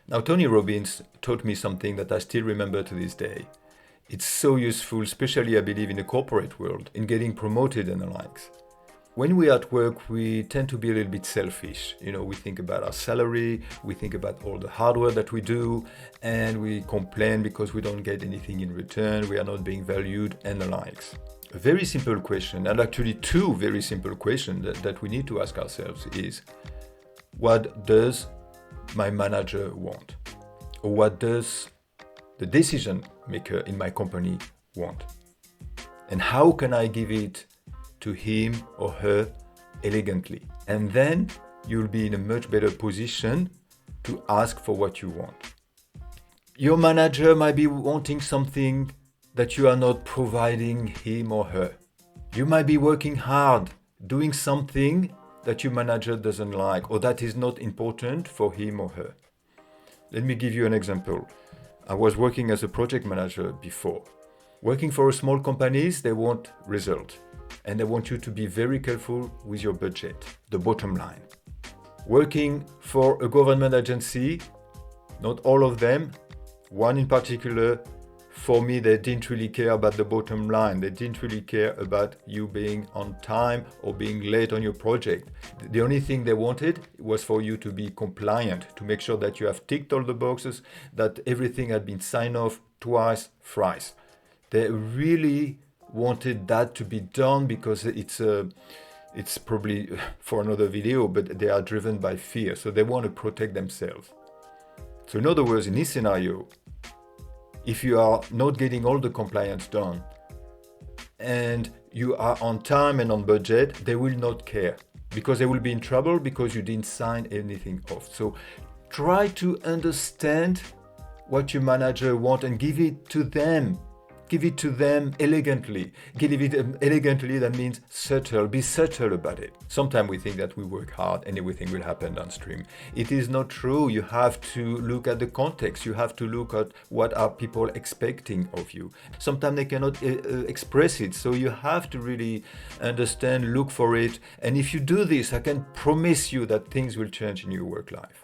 Now, Tony Robbins taught me something that I still remember to this day. It's so useful, especially I believe in the corporate world, in getting promoted and the likes. When we're at work, we tend to be a little bit selfish. We think about our salary, we think about all the hard work that we do, and we complain because we don't get anything in return, we are not being valued, and the likes. A very simple question, and actually two very simple questions that we need to ask ourselves is, what does my manager want? Or what does the decision maker in my company want? And how can I give it to him or her elegantly? And then you'll be in a much better position to ask for what you want. Your manager might be wanting something that you are not providing him or her. You might be working hard, doing something that your manager doesn't like or that is not important for him or her. Let me give you an example. I was working as a project manager before. Working for small companies, they want result, and they want you to be very careful with your budget, the bottom line. Working for a government agency, not all of them, one in particular, for me, they didn't really care about the bottom line. They didn't really care about you being on time or being late on your project. The only thing they wanted was for you to be compliant, to make sure that you have ticked all the boxes, that everything had been signed off twice, thrice. They really wanted that to be done because it's probably for another video, but they are driven by fear. So they want to protect themselves. So in other words, in this scenario, if you are not getting all the compliance done and you are on time and on budget, they will not care because they will be in trouble because you didn't sign anything off. So try to understand what your manager wants and give it to them. Give it to them elegantly. Give it elegantly, that means subtle. Be subtle about it. Sometimes we think that we work hard and everything will happen downstream. It is not true. You have to look at the context. You have to look at what are people expecting of you. Sometimes they cannot express it. So you have to really understand, look for it. And if you do this, I can promise you that things will change in your work life.